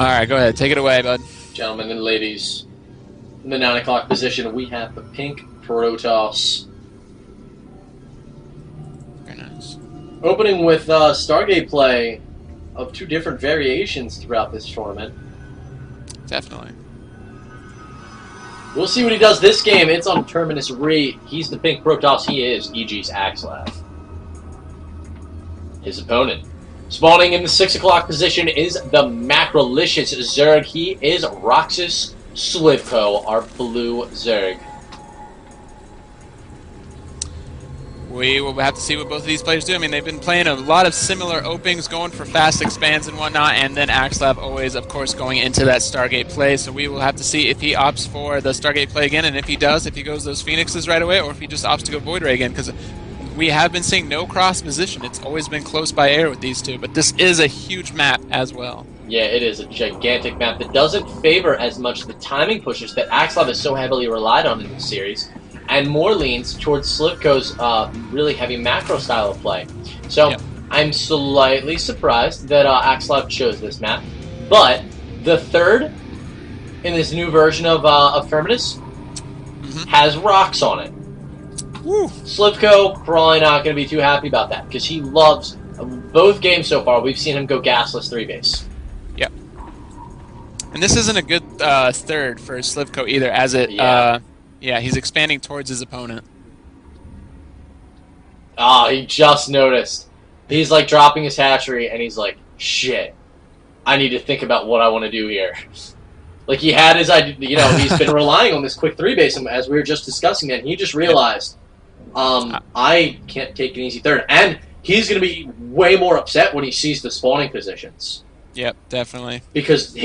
All right, go ahead. Take it away, bud. Gentlemen and ladies, in the 9 o'clock position, we have the pink Protoss. Very nice. Opening with Stargate play of 2 different variations throughout this tournament. Definitely. We'll see what he does this game. It's on Terminus Re. He's the pink Protoss. He is EGAxslav. His opponent. Spawning in the 6 o'clock position is the Macrolicious Zerg. He is roxkisSlivko, our blue Zerg. We will have to see what both of these players do. I mean, they've been playing a lot of similar openings, going for fast expands and whatnot, and then Axslav always, of course, going into that Stargate play. So we will have to see if he opts for the Stargate play again, and if he does, if he goes those Phoenixes right away, or if he just opts to go Void Ray again, because we have been seeing no cross position. It's always been close by air with these two, but this is a huge map as well. Yeah, it is a gigantic map that doesn't favor as much the timing pushes that Axslav has so heavily relied on in this series, and more leans towards Slivko's really heavy macro style of play. So yep. I'm slightly surprised that Axslav chose this map, but the third in this new version of Terminus has rocks on it. Woo. Slivko probably not going to be too happy about that because he loves both games so far. We've seen him go gasless 3-base. Yep. And this isn't a good third for Slivko either, as it. Yeah, he's expanding towards his opponent. Ah, he just noticed. He's like dropping his hatchery, and he's like, "Shit, I need to think about what I want to do here." Like he had his idea, you know, he's been relying on this quick 3-base, as we were just discussing, and he just realized, I can't take an easy third, and he's going to be way more upset when he sees the spawning positions. Yep, definitely. Because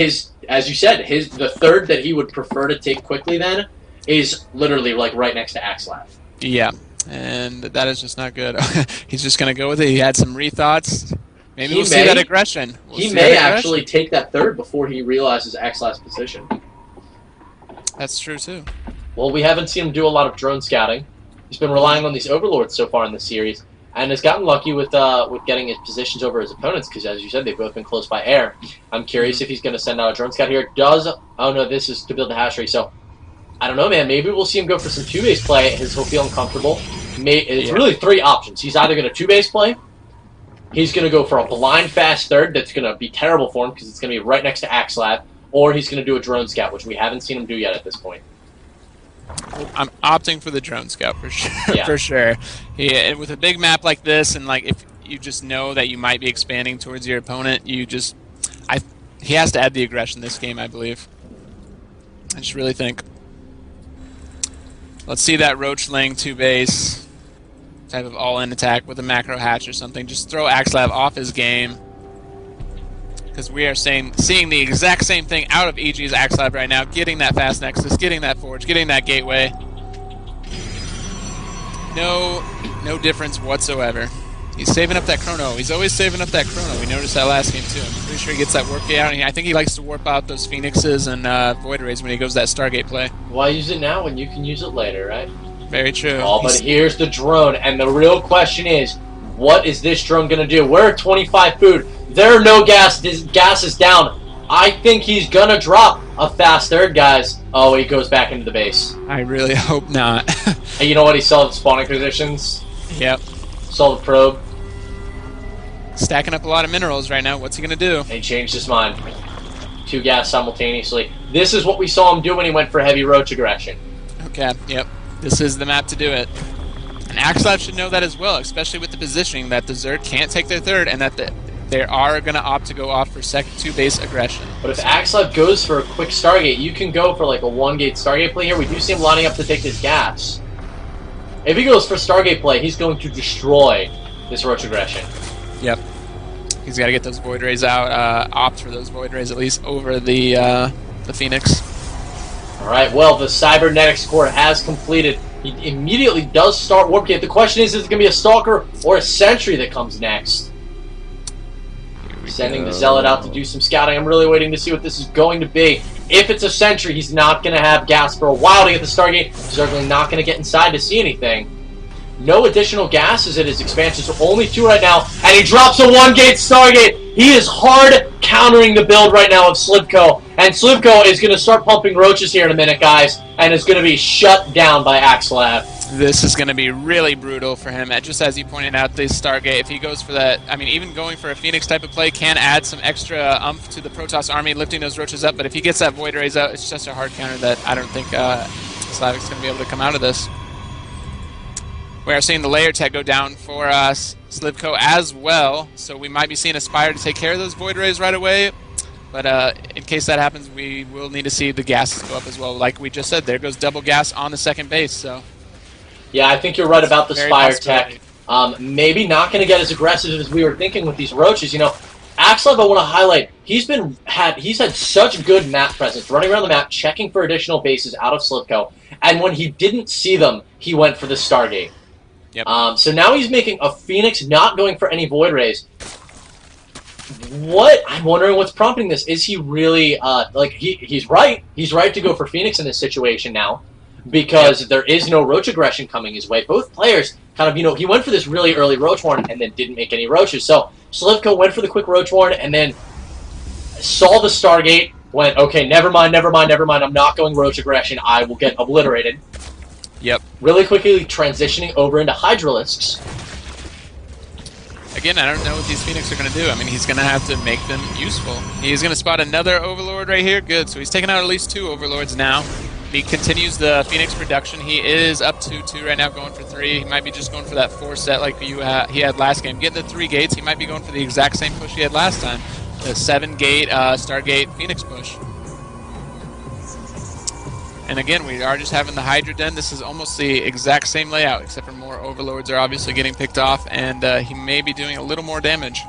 as you said, the third that he would prefer to take quickly then is literally like right next to Axslav. Yeah, and that is just not good. He's just going to go with it. He had some rethoughts. Maybe we'll see that aggression. He may actually take that third before he realizes Axslav's position. That's true too. Well, we haven't seen him do a lot of drone scouting. He's been relying on these overlords so far in the series, and has gotten lucky with getting his positions over his opponents, because as you said, they've both been close by air. I'm curious if he's going to send out a drone scout here. Oh no, this is to build the hatchery, so I don't know, man. Maybe we'll see him go for some 2-base play. He'll feel uncomfortable. It's really 3 options. He's either going to 2-base play, he's going to go for a blind fast third that's going to be terrible for him because it's going to be right next to Axslav, or he's going to do a drone scout, which we haven't seen him do yet at this point. I'm opting for the drone scout for sure. Yeah. For sure. Yeah, with a big map like this, and like if you just know that you might be expanding towards your opponent, he has to add the aggression this game, I believe. I just really think. Let's see that Roachling 2-base type of all-in attack with a macro hatch or something. Just throw Axslav off his game, because we are seeing the exact same thing out of EGAxslav right now, getting that fast nexus, getting that forge, getting that gateway. No difference whatsoever. He's saving up that chrono. He's always saving up that chrono. We noticed that last game too. I'm pretty sure he gets that warp gate out, and I think he likes to warp out those Phoenixes and Void Rays when he goes that Stargate play. Why use it now when you can use it later, right? Very true. Oh, but here's the drone, and the real question is, what is this drone going to do? We're at 25 food. There are no gas. This gas is down. I think he's going to drop a fast third, guys. Oh, he goes back into the base. I really hope not. And you know what? He saw the spawning positions. Yep. Saw the probe. Stacking up a lot of minerals right now. What's he going to do? And he changed his mind. 2 gas simultaneously. This is what we saw him do when he went for heavy roach aggression. Okay, yep. This is the map to do it. And Axslav should know that as well, especially with the positioning that the Zerg can't take their third, and that they are going to opt to go off for second 2-base aggression. But if Axslav goes for a quick Stargate, you can go for like a 1-gate Stargate play here. We do see him lining up to take his gas. If he goes for Stargate play, he's going to destroy this roach aggression. Yep. He's got to get those Void Rays out, opt for those Void Rays at least over the Phoenix. Alright, well, the Cybernetics core has completed. He immediately does start Warp Gate. The question is it going to be a Stalker or a Sentry that comes next? Sending the Zealot out to do some scouting. I'm really waiting to see what this is going to be. If it's a Sentry, he's not going to have gas for a while to get the Stargate. He's certainly not going to get inside to see anything. No additional gases in his expansion, so only 2 right now, and he drops a 1-gate Stargate. He is hard countering the build right now of Slivko, and Slivko is going to start pumping roaches here in a minute, guys, and is going to be shut down by EGAxslav. This is going to be really brutal for him. Just as you pointed out, this Stargate, if he goes for that, I mean, even going for a Phoenix type of play can add some extra umph to the Protoss army, lifting those roaches up, but if he gets that Void Rays out, it's just a hard counter that I don't think Slavic's going to be able to come out of this. We are seeing the layer tech go down for Slivko as well, so we might be seeing Aspire to take care of those Void Rays right away. But in case that happens, we will need to see the gases go up as well. Like we just said, there goes double gas on the second base. So yeah, I think you're right about the Spire tech. Maybe not going to get as aggressive as we were thinking with these roaches. You know, EGAxslav, I want to highlight, he's had such good map presence, running around the map, checking for additional bases out of Slivko, and when he didn't see them, he went for the Stargate. Yep. So now he's making a Phoenix, not going for any Void Rays. What? I'm wondering what's prompting this. Is he really, he's right. He's right to go for Phoenix in this situation now, because there is no Roach aggression coming his way. Both players kind of, you know, he went for this really early Roach Warren and then didn't make any Roaches. So Slivko went for the quick Roach Warren and then saw the Stargate, went, okay, never mind, I'm not going Roach aggression, I will get obliterated. Yep. Really quickly transitioning over into Hydralisks. Again, I don't know what these Phoenix are going to do. I mean, he's going to have to make them useful. He's going to spot another Overlord right here. Good. So he's taken out at least 2 Overlords now. He continues the Phoenix production. He is up to 2 right now, going for 3. He might be just going for that 4 set like he had last game. Getting the 3 gates, he might be going for the exact same push he had last time. The 7-gate Stargate Phoenix push. And again, we are just having the Hydra Den. This is almost the exact same layout, except for more Overlords are obviously getting picked off, and he may be doing a little more damage.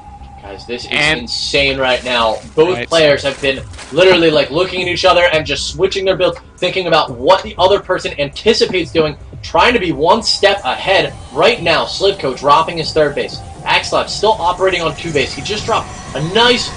Guys, this is insane right now. Both players have been literally like looking at each other and just switching their builds, thinking about what the other person anticipates doing, trying to be one step ahead. Right now, Slivko dropping his 3rd base. EGAxslav still operating on 2 base. He just dropped a nice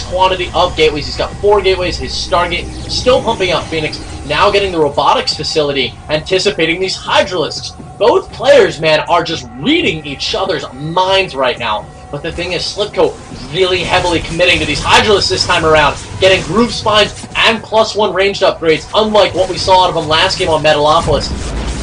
quantity of gateways. He's got 4 gateways. His Stargate still pumping out Phoenix. Now getting the robotics facility, anticipating these Hydralisks. Both players, man, are just reading each other's minds right now. But the thing is, Slivko really heavily committing to these Hydralisks this time around, getting groove spines and +1 ranged upgrades, unlike what we saw out of him last game on Metalopolis.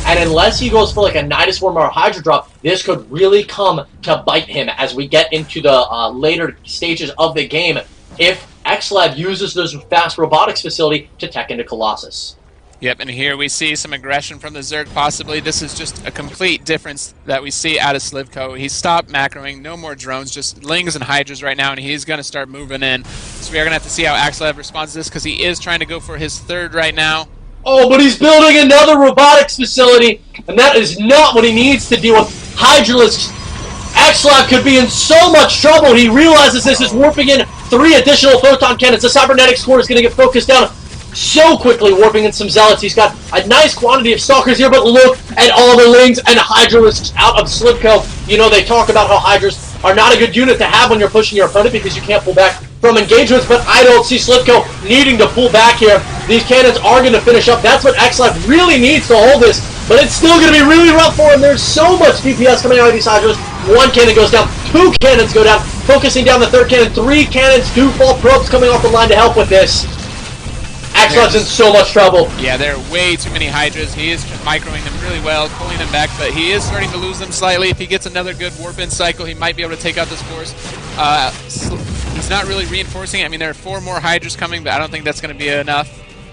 And unless he goes for like a Nidus Worm or a Hydra drop, this could really come to bite him as we get into the later stages of the game, if EGAxslav uses those fast robotics facility to tech into Colossus. Yep, and here we see some aggression from the Zerg, possibly. This is just a complete difference that we see out of Slivko. He stopped macroing, no more drones, just Lings and Hydras right now, and he's going to start moving in. So we are going to have to see how EGAxslav responds to this, because he is trying to go for his 3rd right now. Oh, but he's building another robotics facility, and that is not what he needs to deal with. Hydralisks. EGAxslav could be in so much trouble. He realizes this is warping in 3 additional photon cannons. The cybernetics core is going to get focused down so quickly, warping in some zealots. He's got a nice quantity of stalkers here, but look at all the Lings and Hydralisks out of Slivko. You know, they talk about how Hydras are not a good unit to have when you're pushing your opponent because you can't pull back from engagements, but I don't see Slivko needing to pull back here. These cannons are going to finish up. That's what EGAxslav really needs to hold this, but it's still going to be really rough for him. There's so much DPS coming out of these Hydras. 1 cannon goes down, 2 cannons go down, focusing down the 3rd cannon, 3 cannons, 2 fall probes coming off the line to help with this. EGAxslav's in so much trouble. Yeah, there are way too many Hydras. He is microing them really well, pulling them back, but he is starting to lose them slightly. If he gets another good warp-in cycle, he might be able to take out this force. He's not really reinforcing it. I mean, there are 4 more Hydras coming, but I don't think that's going to be enough.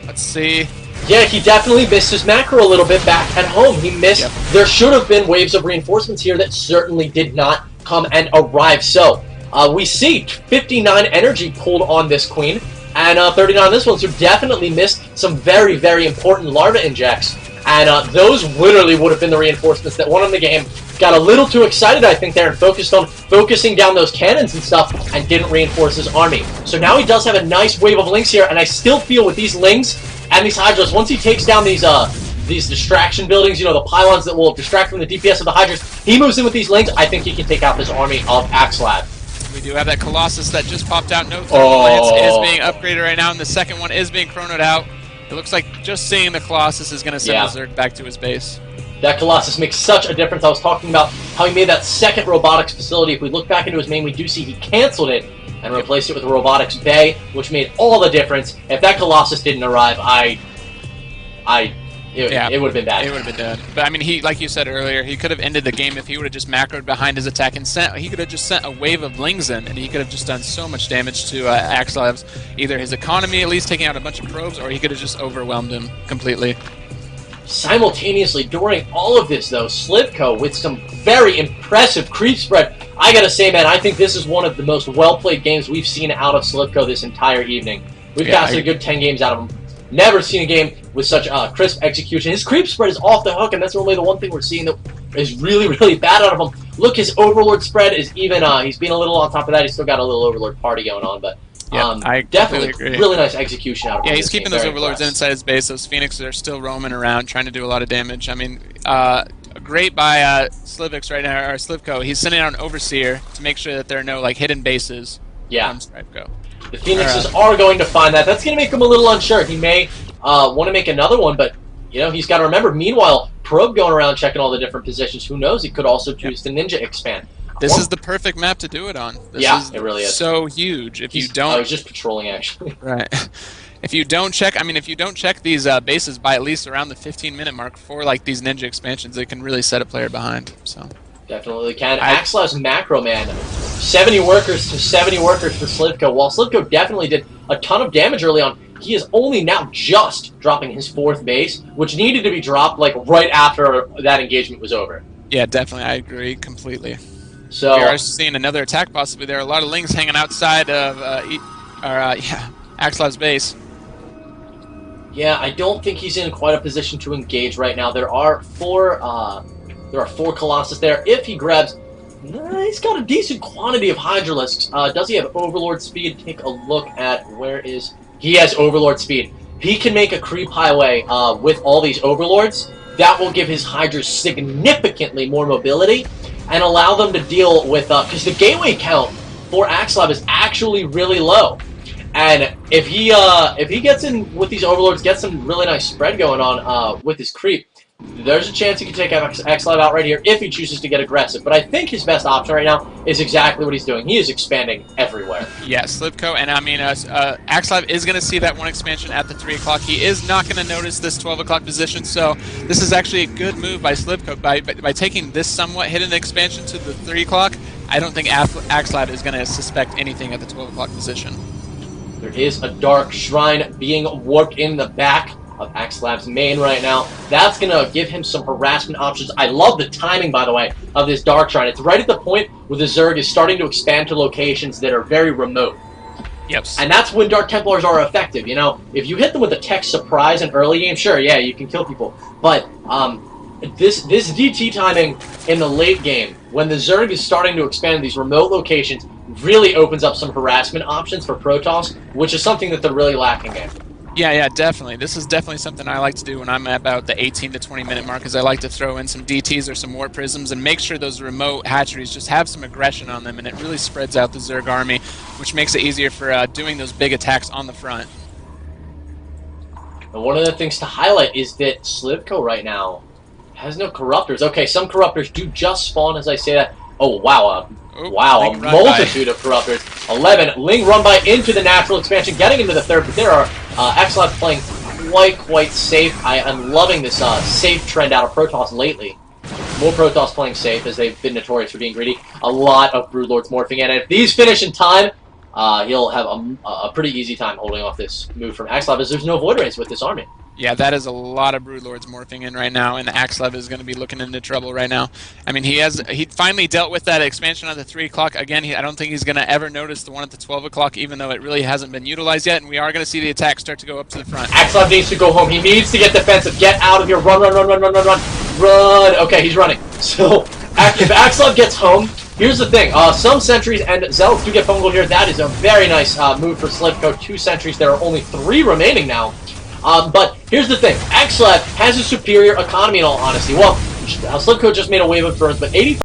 Let's see. Yeah, he definitely missed his macro a little bit back at home. He missed. Yep. There should have been waves of reinforcements here that certainly did not come and arrive. So, we see 59 energy pulled on this queen, and 39 on this one, so definitely missed some very, very important larva injects. And those literally would have been the reinforcements that won him the game. Got a little too excited, I think, there, and focused on focusing down those cannons and stuff, and didn't reinforce his army. So now he does have a nice wave of Lings here, and I still feel with these Lings and these Hydras, once he takes down these distraction buildings, you know, the pylons that will distract from the DPS of the Hydras, he moves in with these Lings, I think he can take out this army of EGAxslav. We do have that Colossus that just popped out. No thermal lance is being upgraded right now, and the second one is being chronoed out. It looks like just seeing the Colossus is going to send the Zerg back to his base. That Colossus makes such a difference. I was talking about how he made that second robotics facility. If we look back into his main, we do see he canceled it and replaced it with a robotics bay, which made all the difference. If that Colossus didn't arrive, it would have been bad. It would have been dead. But I mean, he, like you said earlier, he could have ended the game if he would have just macroed behind his attack and he could have just sent a wave of Lings in, and he could have just done so much damage to EGAxslav's, either his economy, at least taking out a bunch of probes, or he could have just overwhelmed him completely. Simultaneously, during all of this, though, Slivko with some very impressive creep spread. I gotta say, man, I think this is one of the most well-played games we've seen out of Slivko this entire evening. We've casted a good 10 games out of him. Never seen a game with such crisp execution. His creep spread is off the hook, and that's only the one thing we're seeing that is really, really bad out of him. Look, his Overlord spread is even, he's been a little on top of that. He's still got a little Overlord party going on, but I definitely agree. Really nice execution out of him. Yeah, he's keeping those Overlords inside his base. Those Phoenixes are still roaming around, trying to do a lot of damage. I mean, great by Slivix right now, or Slivko. He's sending out an Overseer to make sure that there are no like hidden bases. Yeah. On Slivko. The Phoenixes are going to find that. That's going to make him a little unsure. He may want to make another one, but you know he's got to remember. Meanwhile, Probe going around checking all the different positions. Who knows? He could also choose to Ninja expand. This is the perfect map to do it on. It really is. So huge. If you don't, I was just patrolling actually. Right. If you don't check, I mean, if you don't check these bases by at least around the 15-minute mark for like these Ninja expansions, it can really set a player behind. So. Definitely can. EGAxslav's macro, man. 70 workers to 70 workers for Slivko. While Slivko definitely did a ton of damage early on, he is only now just dropping his 4th base, which needed to be dropped like right after that engagement was over. Yeah, definitely. I agree completely. So we are seeing another attack possibly. There are a lot of Lings hanging outside of EGAxslav's base. Yeah, I don't think he's in quite a position to engage right now. There are 4 Colossus there. If he grabs, he's got a decent quantity of Hydralisks. Does he have Overlord speed? Take a look at he has Overlord speed. He can make a creep highway with all these Overlords. That will give his Hydras significantly more mobility and allow them to deal with, because the gateway count for EGAxslav is actually really low. And if he gets in with these Overlords, gets some really nice spread going on with his creep, there's a chance he can take EGAxslav out right here if he chooses to get aggressive. But I think his best option right now is exactly what he's doing. He is expanding everywhere. Yeah, Slivko, and I mean, EGAxslav is going to see that one expansion at the 3 o'clock. He is not going to notice this 12 o'clock position, so this is actually a good move by Slivko. By taking this somewhat hidden expansion to the 3 o'clock, I don't think EGAxslav is going to suspect anything at the 12 o'clock position. There is a Dark Shrine being warped in the back of EGAxslav's main right now. That's going to give him some harassment options. I love the timing, by the way, of this Dark Shrine. It's right at the point where the Zerg is starting to expand to locations that are very remote. Yep. And that's when Dark Templars are effective. You know, if you hit them with a tech surprise in early game, sure, yeah, you can kill people. But this DT timing in the late game, when the Zerg is starting to expand these remote locations, really opens up some harassment options for Protoss, which is something that they're really lacking in. Yeah, definitely. This is definitely something I like to do when I'm at about the 18 to 20 minute mark, is I like to throw in some DTs or some Warp Prisms and make sure those remote hatcheries just have some aggression on them, and it really spreads out the Zerg army, which makes it easier for doing those big attacks on the front. And one of the things to highlight is that Slivko right now has no Corruptors. Okay, some Corruptors do just spawn as I say that. Oh, wow. Wow, a multitude of Corruptors. 11. Ling run by into the natural expansion, getting into the 3rd, but there are EGAxslav playing quite safe. I am loving this safe trend out of Protoss lately. More Protoss playing safe, as they've been notorious for being greedy. A lot of Broodlords morphing in, and if these finish in time, he'll have a pretty easy time holding off this move from EGAxslav, as there's no Void Rays with this army. Yeah, that is a lot of Broodlords morphing in right now, and EGAxslav is going to be looking into trouble right now. I mean, he finally dealt with that expansion on the 3 o'clock. Again, I don't think he's going to ever notice the one at the 12 o'clock, even though it really hasn't been utilized yet, and we are going to see the attack start to go up to the front. EGAxslav needs to go home. He needs to get defensive. Get out of here. Run. Run. Okay, he's running. So, if EGAxslav gets home, here's the thing. Some sentries and Zealots do get bungled here. That is a very nice move for Slivko. 2 sentries. There are only 3 remaining now. But here's the thing. EGAxslav has a superior economy in all honesty. Well, Slivko just made a wave of burns, but 85